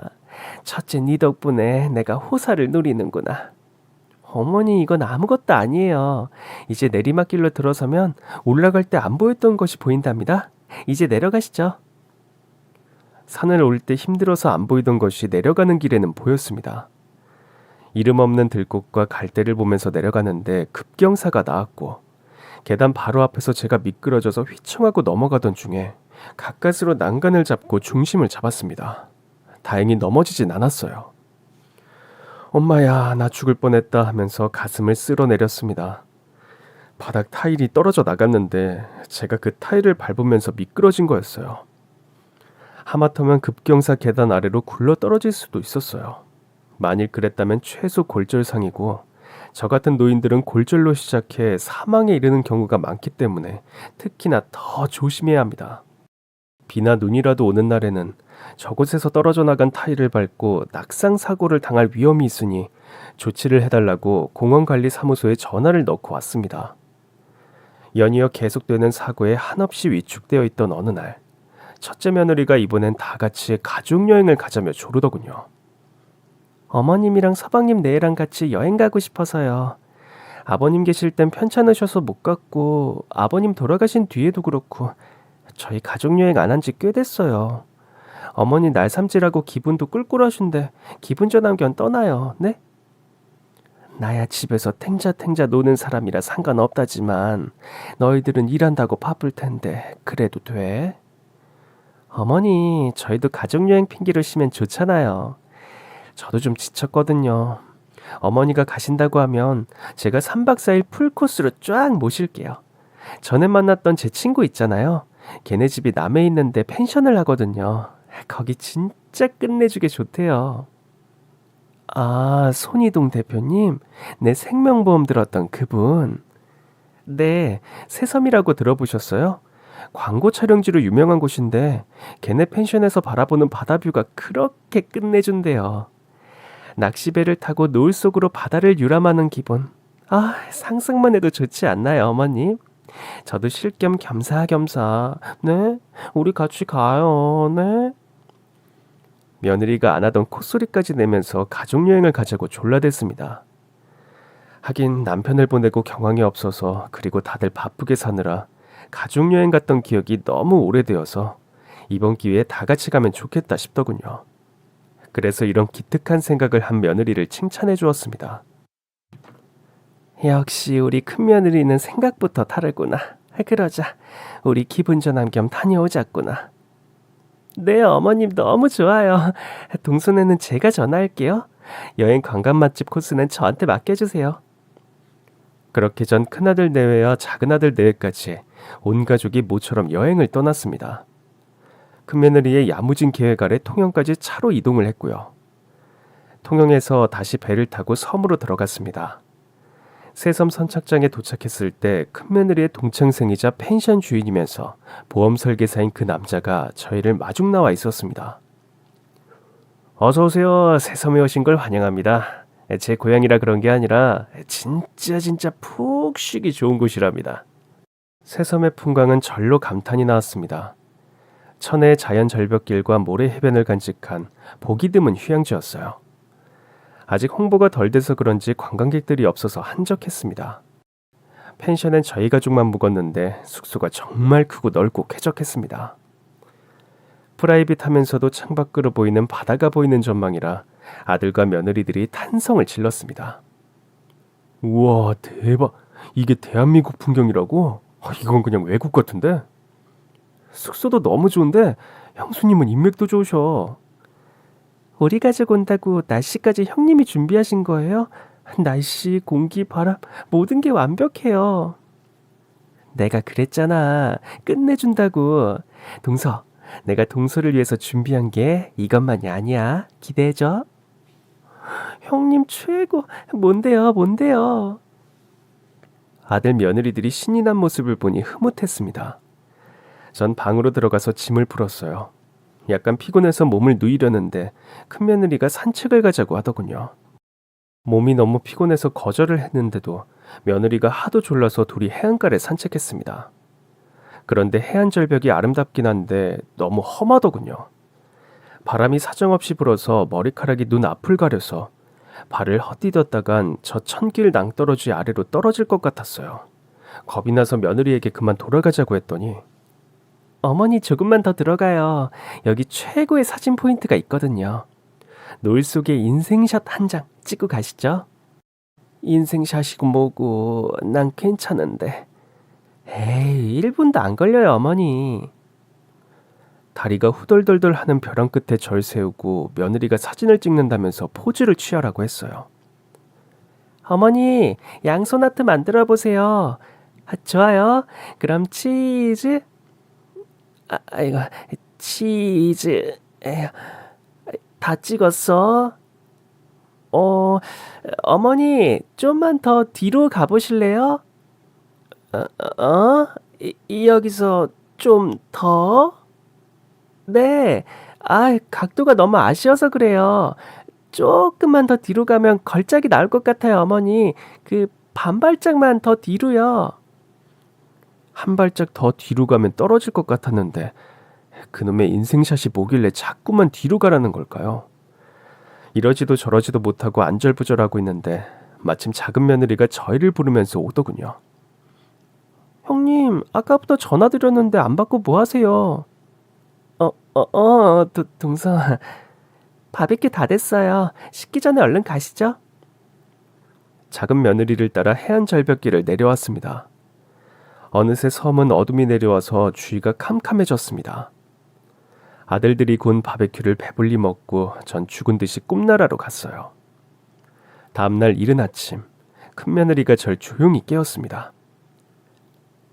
첫째 네 덕분에 내가 호사를 누리는구나. 어머니, 이건 아무것도 아니에요. 이제 내리막길로 들어서면 올라갈 때 안 보였던 것이 보인답니다. 이제 내려가시죠. 산을 올 때 힘들어서 안 보이던 것이 내려가는 길에는 보였습니다. 이름 없는 들꽃과 갈대를 보면서 내려가는데 급경사가 나왔고 계단 바로 앞에서 제가 미끄러져서 휘청하고 넘어가던 중에 가까스로 난간을 잡고 중심을 잡았습니다. 다행히 넘어지진 않았어요. 엄마야, 나 죽을 뻔했다 하면서 가슴을 쓸어내렸습니다. 바닥 타일이 떨어져 나갔는데 제가 그 타일을 밟으면서 미끄러진 거였어요. 하마터면 급경사 계단 아래로 굴러 떨어질 수도 있었어요. 만일 그랬다면 최소 골절상이고 저 같은 노인들은 골절로 시작해 사망에 이르는 경우가 많기 때문에 특히나 더 조심해야 합니다. 비나 눈이라도 오는 날에는 저곳에서 떨어져 나간 타일을 밟고 낙상 사고를 당할 위험이 있으니 조치를 해달라고 공원관리사무소에 전화를 넣고 왔습니다. 연이어 계속되는 사고에 한없이 위축되어 있던 어느 날, 첫째 며느리가 이번엔 다 같이 가족여행을 가자며 조르더군요. 어머님이랑 서방님 내외랑 같이 여행 가고 싶어서요. 아버님 계실 땐 편찮으셔서 못 갔고 아버님 돌아가신 뒤에도 그렇고 저희 가족여행 안 한 지 꽤 됐어요. 어머니 날삼지라고 기분도 꿀꿀하신데 기분 전환 겸 떠나요. 네? 나야 집에서 탱자탱자 노는 사람이라 상관없다지만 너희들은 일한다고 바쁠 텐데 그래도 돼? 어머니, 저희도 가족여행 핑계를 쉬면 좋잖아요. 저도 좀 지쳤거든요. 어머니가 가신다고 하면 제가 3박 4일 풀코스로 쫙 모실게요. 전에 만났던 제 친구 있잖아요. 걔네 집이 남해 있는데 펜션을 하거든요. 거기 진짜 끝내주게 좋대요. 아, 손이동 대표님? 내 생명보험 들었던 그분. 네, 새섬이라고 들어보셨어요? 광고 촬영지로 유명한 곳인데 걔네 펜션에서 바라보는 바다뷰가 그렇게 끝내준대요. 낚시배를 타고 노을 속으로 바다를 유람하는 기분. 아, 상상만 해도 좋지 않나요, 어머님? 저도 쉴 겸 겸사겸사. 네? 우리 같이 가요. 네? 며느리가 안 하던 콧소리까지 내면서 가족여행을 가자고 졸라댔습니다. 하긴 남편을 보내고 경황이 없어서 그리고 다들 바쁘게 사느라 가족여행 갔던 기억이 너무 오래되어서 이번 기회에 다 같이 가면 좋겠다 싶더군요. 그래서 이런 기특한 생각을 한 며느리를 칭찬해 주었습니다. 역시 우리 큰며느리는 생각부터 다르구나. 그러자 우리 기분 전환 겸 다녀오자꾸나. 네, 어머님 너무 좋아요. 동선에는 제가 전화할게요. 여행 관광 맛집 코스는 저한테 맡겨주세요. 그렇게 전 큰아들 내외와 작은아들 내외까지 온 가족이 모처럼 여행을 떠났습니다. 큰며느리의 야무진 계획 아래 통영까지 차로 이동을 했고요. 통영에서 다시 배를 타고 섬으로 들어갔습니다. 새섬 선착장에 도착했을 때 큰며느리의 동창생이자 펜션 주인이면서 보험 설계사인 그 남자가 저희를 마중 나와 있었습니다. 어서 오세요. 새섬에 오신 걸 환영합니다. 제 고향이라 그런 게 아니라 진짜 푹 쉬기 좋은 곳이랍니다. 새섬의 풍광은 절로 감탄이 나왔습니다. 천혜의 자연 절벽길과 모래 해변을 간직한 보기 드문 휴양지였어요. 아직 홍보가 덜 돼서 그런지 관광객들이 없어서 한적했습니다. 펜션엔 저희 가족만 묵었는데 숙소가 정말 크고 넓고 쾌적했습니다. 프라이빗하면서도 창밖으로 보이는 바다가 보이는 전망이라 아들과 며느리들이 탄성을 질렀습니다. 우와, 대박! 이게 대한민국 풍경이라고? 이건 그냥 외국 같은데? 숙소도 너무 좋은데 형수님은 인맥도 좋으셔. 우리 가족 온다고 날씨까지 형님이 준비하신 거예요? 날씨, 공기, 바람 모든 게 완벽해요. 내가 그랬잖아. 끝내준다고. 동서, 내가 동서를 위해서 준비한 게 이것만이 아니야. 기대해줘. 형님 최고. 뭔데요? 아들 며느리들이 신이 난 모습을 보니 흐뭇했습니다. 전 방으로 들어가서 짐을 풀었어요. 약간 피곤해서 몸을 누이려는데 큰며느리가 산책을 가자고 하더군요. 몸이 너무 피곤해서 거절을 했는데도 며느리가 하도 졸라서 둘이 해안가를 산책했습니다. 그런데 해안 절벽이 아름답긴 한데 너무 험하더군요. 바람이 사정없이 불어서 머리카락이 눈 앞을 가려서 발을 헛디뎠다간 저 천길 낭떠러지 아래로 떨어질 것 같았어요. 겁이 나서 며느리에게 그만 돌아가자고 했더니 어머니 조금만 더 들어가요. 여기 최고의 사진 포인트가 있거든요. 노을 속에 인생샷 한 장 찍고 가시죠. 인생샷이고 뭐고 난 괜찮은데. 에이, 1분도 안 걸려요, 어머니. 다리가 후덜덜덜 하는 벼랑 끝에 절 세우고 며느리가 사진을 찍는다면서 포즈를 취하라고 했어요. 어머니, 양손 하트 만들어 보세요. 좋아요. 그럼 치즈. 이거 치즈. 다 찍었어? 어머니, 좀만 더 뒤로 가보실래요? 여기서 좀 더? 네. 각도가 너무 아쉬워서 그래요. 조금만 더 뒤로 가면 걸작이 나올 것 같아요, 어머니. 그 반발짝만 더 뒤로요. 한 발짝 더 뒤로 가면 떨어질 것 같았는데 그놈의 인생샷이 뭐길래 자꾸만 뒤로 가라는 걸까요? 이러지도 저러지도 못하고 안절부절하고 있는데 마침 작은 며느리가 저희를 부르면서 오더군요. 형님, 아까부터 전화 드렸는데 안 받고 뭐 하세요? 동서. 바비큐 다 됐어요. 식기 전에 얼른 가시죠. 작은 며느리를 따라 해안 절벽길을 내려왔습니다. 어느새 섬은 어둠이 내려와서 주위가 캄캄해졌습니다. 아들들이 구운 바베큐를 배불리 먹고 전 죽은 듯이 꿈나라로 갔어요. 다음날 이른 아침, 큰며느리가 절 조용히 깨웠습니다.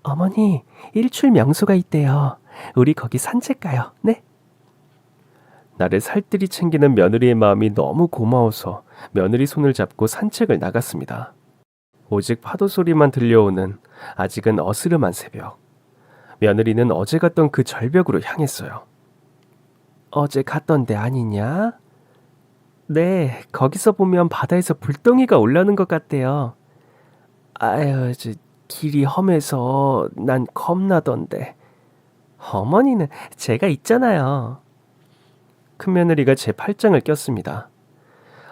어머니, 일출 명소가 있대요. 우리 거기 산책 가요. 네? 나를 살뜰히 챙기는 며느리의 마음이 너무 고마워서 며느리 손을 잡고 산책을 나갔습니다. 오직 파도 소리만 들려오는 아직은 어스름한 새벽. 며느리는 어제 갔던 그 절벽으로 향했어요. 어제 갔던 데 아니냐? 네, 거기서 보면 바다에서 불덩이가 올라오는 것 같대요. 아유, 길이 험해서 난 겁나던데. 어머니는 제가 있잖아요. 큰며느리가 제 팔짱을 꼈습니다.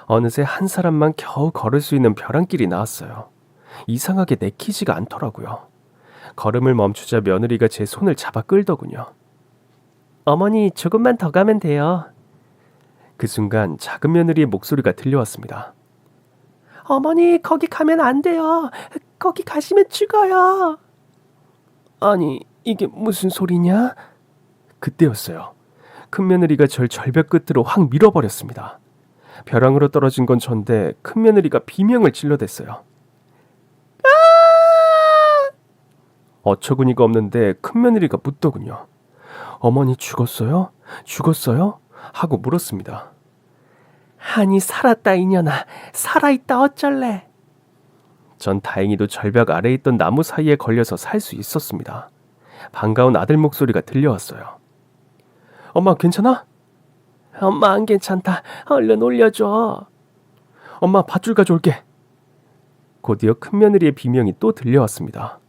어느새 한 사람만 겨우 걸을 수 있는 벼랑길이 나왔어요. 이상하게 내키지가 않더라고요. 걸음을 멈추자 며느리가 제 손을 잡아 끌더군요. 어머니, 조금만 더 가면 돼요. 그 순간 작은 며느리의 목소리가 들려왔습니다. 어머니, 거기 가면 안 돼요. 거기 가시면 죽어요. 아니, 이게 무슨 소리냐? 그때였어요. 큰며느리가 절 절벽 끝으로 확 밀어버렸습니다. 벼랑으로 떨어진 건 전데 큰며느리가 비명을 질러댔어요. 어처구니가 없는데 큰며느리가 묻더군요. 어머니 죽었어요? 죽었어요? 하고 물었습니다. 아니, 살았다 이년아. 살아있다 어쩔래? 전 다행히도 절벽 아래에 있던 나무 사이에 걸려서 살 수 있었습니다. 반가운 아들 목소리가 들려왔어요. 엄마 괜찮아? 엄마 안 괜찮다. 얼른 올려줘. 엄마 밧줄 가져올게. 곧이어 큰며느리의 비명이 또 들려왔습니다.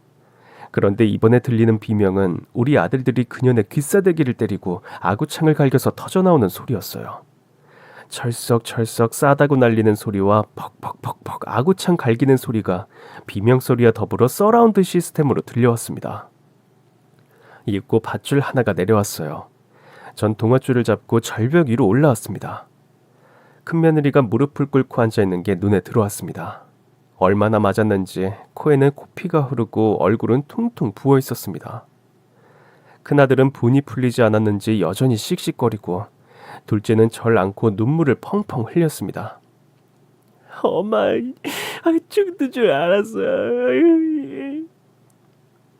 그런데 이번에 들리는 비명은 우리 아들들이 그년의 귀싸대기를 때리고 아구창을 갈겨서 터져나오는 소리였어요. 철썩철썩 싸다구 날리는 소리와 퍽퍽퍽퍽 아구창 갈기는 소리가 비명소리와 더불어 서라운드 시스템으로 들려왔습니다. 이윽고 밧줄 하나가 내려왔어요. 전 동아줄을 잡고 절벽 위로 올라왔습니다. 큰며느리가 무릎을 꿇고 앉아있는 게 눈에 들어왔습니다. 얼마나 맞았는지 코에는 코피가 흐르고 얼굴은 퉁퉁 부어 있었습니다. 큰아들은 분이 풀리지 않았는지 여전히 씩씩거리고 둘째는 절 안고 눈물을 펑펑 흘렸습니다. 엄마, 죽는 줄 알았어요.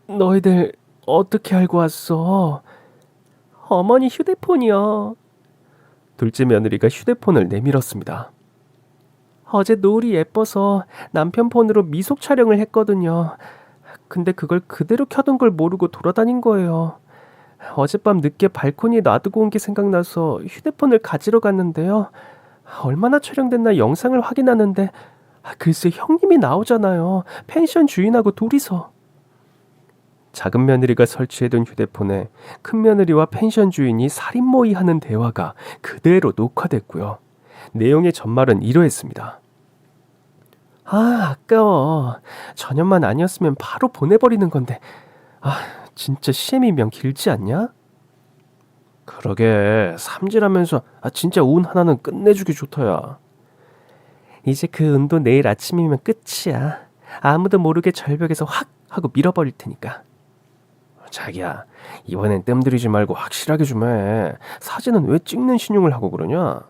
너희들 어떻게 알고 왔어? 어머니 휴대폰이요. 둘째 며느리가 휴대폰을 내밀었습니다. 어제 노을이 예뻐서 남편 폰으로 미속 촬영을 했거든요. 근데 그걸 그대로 켜둔 걸 모르고 돌아다닌 거예요. 어젯밤 늦게 발코니에 놔두고 온 게 생각나서 휴대폰을 가지러 갔는데요. 얼마나 촬영됐나 영상을 확인하는데 글쎄 형님이 나오잖아요. 펜션 주인하고 둘이서. 작은 며느리가 설치해둔 휴대폰에 큰 며느리와 펜션 주인이 살인모의 하는 대화가 그대로 녹화됐고요. 내용의 전말은 이러했습니다. 아까워. 저년만 아니었으면 바로 보내버리는 건데. 진짜 CM이면 길지 않냐? 그러게, 삼질하면서 진짜 운 하나는 끝내주기 좋다야. 이제 그 운도 내일 아침이면 끝이야. 아무도 모르게 절벽에서 확 하고 밀어버릴 테니까. 자기야, 이번엔 뜸 들이지 말고 확실하게 좀 해. 사진은 왜 찍는 신용을 하고 그러냐?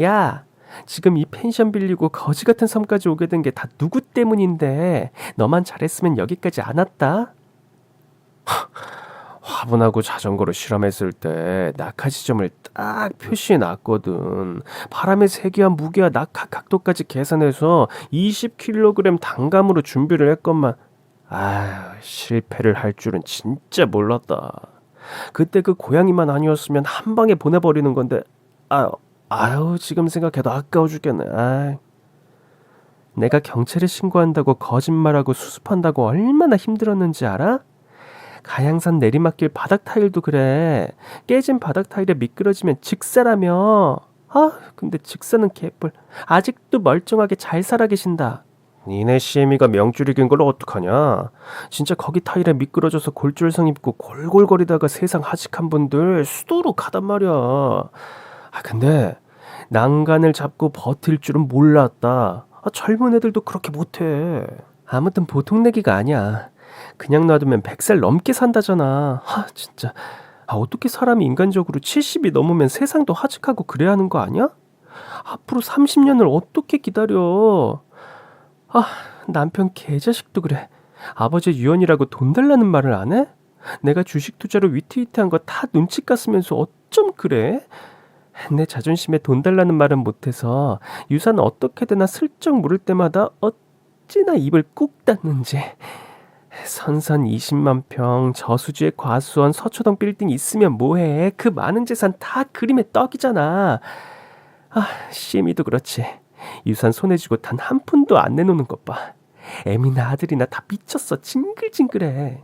야, 지금 이 펜션 빌리고 거지 같은 섬까지 오게 된 게 다 누구 때문인데 너만 잘했으면 여기까지 안 왔다? 화분하고 자전거로 실험했을 때 낙하 지점을 딱 표시해 놨거든. 바람의 세기와 무게와 낙하 각도까지 계산해서 20kg 단감으로 준비를 했건만 실패를 할 줄은 진짜 몰랐다. 그때 그 고양이만 아니었으면 한 방에 보내버리는 건데 지금 생각해도 아까워 죽겠네. 내가 경찰에 신고한다고 거짓말하고 수습한다고 얼마나 힘들었는지 알아? 가양산 내리막길 바닥 타일도 그래. 깨진 바닥 타일에 미끄러지면 직사라며. 근데 직사는 개뿔. 아직도 멀쩡하게 잘 살아 계신다. 니네 시애미가 명줄이 긴 걸 어떡하냐? 진짜 거기 타일에 미끄러져서 골절성 입고 골골거리다가 세상 하직한 분들 수두로 가단 말이야. 근데 난간을 잡고 버틸 줄은 몰랐다. 젊은 애들도 그렇게 못해. 아무튼 보통 내기가 아니야. 그냥 놔두면 100살 넘게 산다잖아. 진짜. 어떻게 사람이 인간적으로 70이 넘으면 세상도 하직하고 그래야 하는 거 아니야? 앞으로 30년을 어떻게 기다려? 남편 개자식도 그래. 아버지 유언이라고 돈 달라는 말을 안 해? 내가 주식 투자로 위태위태한 거 다 눈치 깠으면서 어쩜 그래? 내 자존심에 돈 달라는 말은 못해서 유산 어떻게되나 슬쩍 물을 때마다 어찌나 입을 꾹 닫는지. 선선 20만 평 저수지에 과수원 서초동 빌딩 있으면 뭐해. 그 많은 재산 다 그림의 떡이잖아. 시미도 그렇지. 유산 손에 쥐고 단 한 푼도 안 내놓는 것 봐. 애미나 아들이나 다 미쳤어. 징글징글해.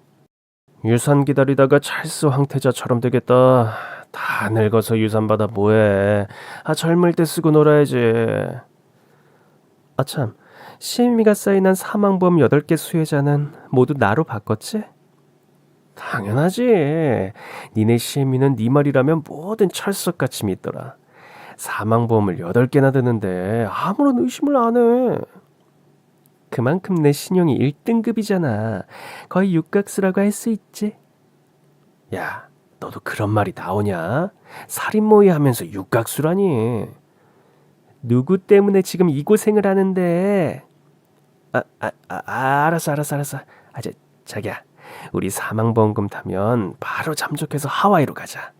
유산 기다리다가 찰스 황태자처럼 되겠다. 다 늙어서 유산 받아 뭐해. 젊을 때 쓰고 놀아야지. 참, 시미가 사인한 사망보험 8개 수혜자는 모두 나로 바꿨지? 당연하지. 니네 시미는 네 말이라면 뭐든 철석같이 믿더라. 사망보험을 8개나 드는데 아무런 의심을 안 해. 그만큼 내 신용이 1등급이잖아. 거의 육각수라고 할 수 있지. 야, 너도 그런 말이 나오냐? 살인모의 하면서 육각수라니. 누구 때문에 지금 이 고생을 하는데? 알았어. 자기야, 우리 사망보험금 타면 바로 잠적해서 하와이로 가자.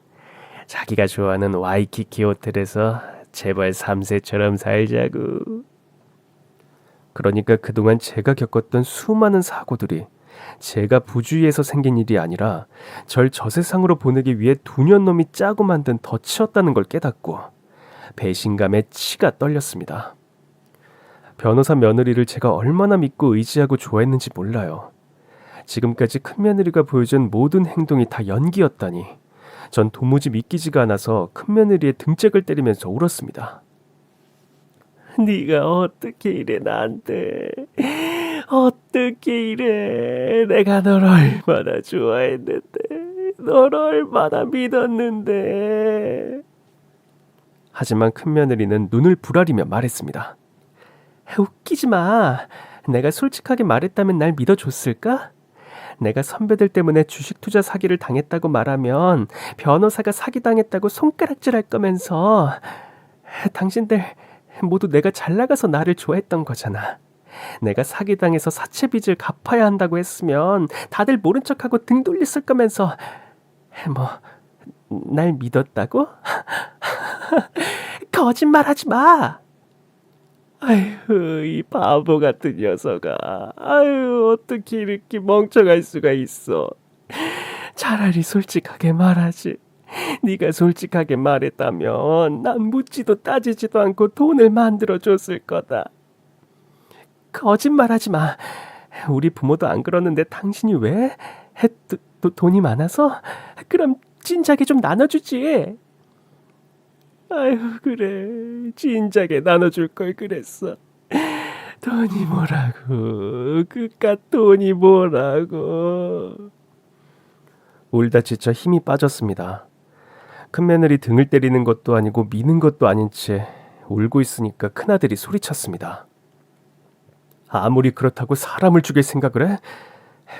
자기가 좋아하는 와이키키 호텔에서 제발 3세처럼 살자고. 그러니까 그동안 제가 겪었던 수많은 사고들이 제가 부주의해서 생긴 일이 아니라 절 저세상으로 보내기 위해 두년놈이 짜고 만든 덫이었다는 걸 깨닫고 배신감에 치가 떨렸습니다. 변호사 며느리를 제가 얼마나 믿고 의지하고 좋아했는지 몰라요. 지금까지 큰며느리가 보여준 모든 행동이 다 연기였다니 전 도무지 믿기지가 않아서 큰며느리의 등짝을 때리면서 울었습니다. 네가 어떻게 이래 나한테. 어떻게 이래. 내가 널 얼마나 좋아했는데. 널 얼마나 믿었는데. 하지만 큰며느리는 눈을 부라리며 말했습니다. 웃기지 마. 내가 솔직하게 말했다면 날 믿어줬을까? 내가 선배들 때문에 주식 투자 사기를 당했다고 말하면 변호사가 사기당했다고 손가락질할 거면서 당신들 모두 내가 잘 나가서 나를 좋아했던 거잖아. 내가 사기당해서 사채빚을 갚아야 한다고 했으면 다들 모른 척하고 등 돌렸을 거면서 날 믿었다고? 거짓말하지 마. 아휴, 이 바보 같은 녀석아. 어떻게 이렇게 멍청할 수가 있어. 차라리 솔직하게 말하지. 네가 솔직하게 말했다면 난 묻지도 따지지도 않고 돈을 만들어줬을 거다. 거짓말하지 마. 우리 부모도 안 그러는데 당신이 왜? 돈이 많아서? 그럼 진작에 좀 나눠주지. 그래. 진작에 나눠줄 걸 그랬어. 돈이 뭐라고. 그깟 돈이 뭐라고. 울다 지쳐 힘이 빠졌습니다. 큰며느리 등을 때리는 것도 아니고 미는 것도 아닌 채 울고 있으니까 큰아들이 소리쳤습니다. 아무리 그렇다고 사람을 죽일 생각을 해?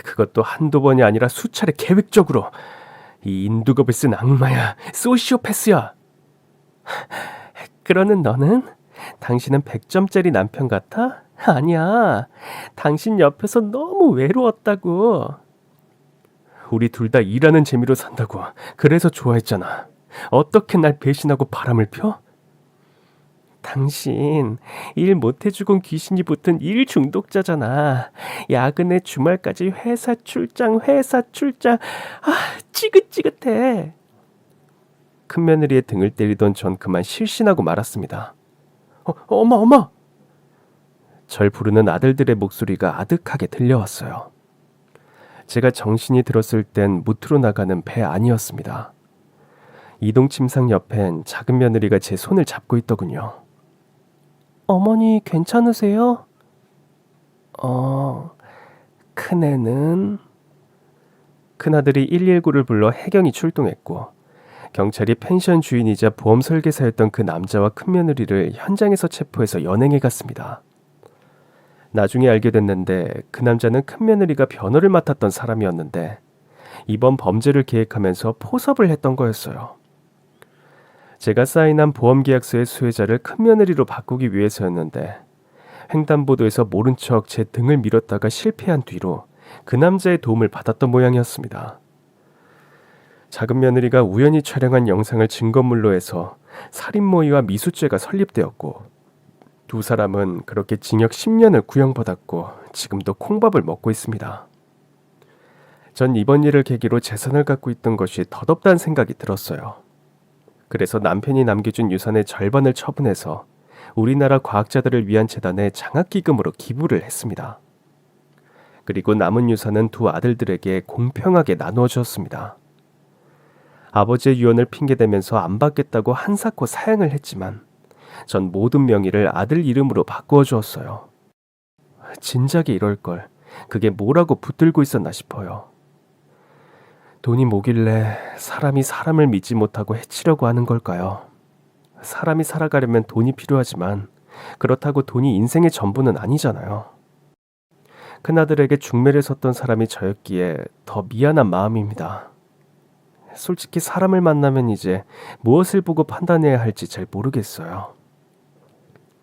그것도 한두 번이 아니라 수차례 계획적으로. 이 인두겁을 쓴 악마야. 소시오패스야. 그러는 너는? 당신은 100점짜리 남편 같아? 아니야. 당신 옆에서 너무 외로웠다고. 우리 둘 다 일하는 재미로 산다고. 그래서 좋아했잖아. 어떻게 날 배신하고 바람을 펴? 당신 일 못해주곤 귀신이 붙은 일 중독자잖아. 야근에 주말까지 회사 출장. 찌긋찌긋해. 큰며느리의 등을 때리던 전 그만 실신하고 말았습니다. 엄마! 절 부르는 아들들의 목소리가 아득하게 들려왔어요. 제가 정신이 들었을 땐 무트로 나가는 배 안이었습니다. 이동 침상 옆엔 작은 며느리가 제 손을 잡고 있더군요. 어머니 괜찮으세요? 큰애는? 큰아들이 119를 불러 해경이 출동했고 경찰이 펜션 주인이자 보험 설계사였던 그 남자와 큰며느리를 현장에서 체포해서 연행해 갔습니다. 나중에 알게 됐는데 그 남자는 큰며느리가 변호를 맡았던 사람이었는데 이번 범죄를 계획하면서 포섭을 했던 거였어요. 제가 사인한 보험계약서의 수혜자를 큰며느리로 바꾸기 위해서였는데 횡단보도에서 모른 척 제 등을 밀었다가 실패한 뒤로 그 남자의 도움을 받았던 모양이었습니다. 작은 며느리가 우연히 촬영한 영상을 증거물로 해서 살인모의와 미수죄가 설립되었고 두 사람은 그렇게 징역 10년을 구형받았고 지금도 콩밥을 먹고 있습니다. 전 이번 일을 계기로 재산을 갖고 있던 것이 덧없다는 생각이 들었어요. 그래서 남편이 남겨준 유산의 절반을 처분해서 우리나라 과학자들을 위한 재단에 장학기금으로 기부를 했습니다. 그리고 남은 유산은 두 아들들에게 공평하게 나누어 주었습니다. 아버지의 유언을 핑계대면서 안 받겠다고 한사코 사양을 했지만 전 모든 명의를 아들 이름으로 바꾸어 주었어요. 진작에 이럴 걸 그게 뭐라고 붙들고 있었나 싶어요. 돈이 뭐길래 사람이 사람을 믿지 못하고 해치려고 하는 걸까요? 사람이 살아가려면 돈이 필요하지만 그렇다고 돈이 인생의 전부는 아니잖아요. 큰아들에게 중매를 섰던 사람이 저였기에 더 미안한 마음입니다. 솔직히 사람을 만나면 이제 무엇을 보고 판단해야 할지 잘 모르겠어요.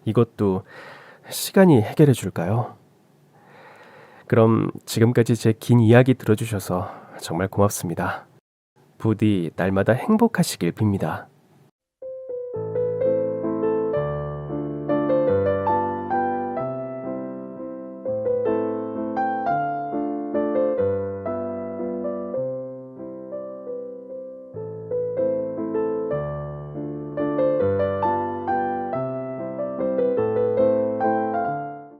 이것도 시간이 해결해 줄까요? 그럼 지금까지 제 긴 이야기 들어주셔서 정말 고맙습니다. 부디 날마다 행복하시길 빕니다.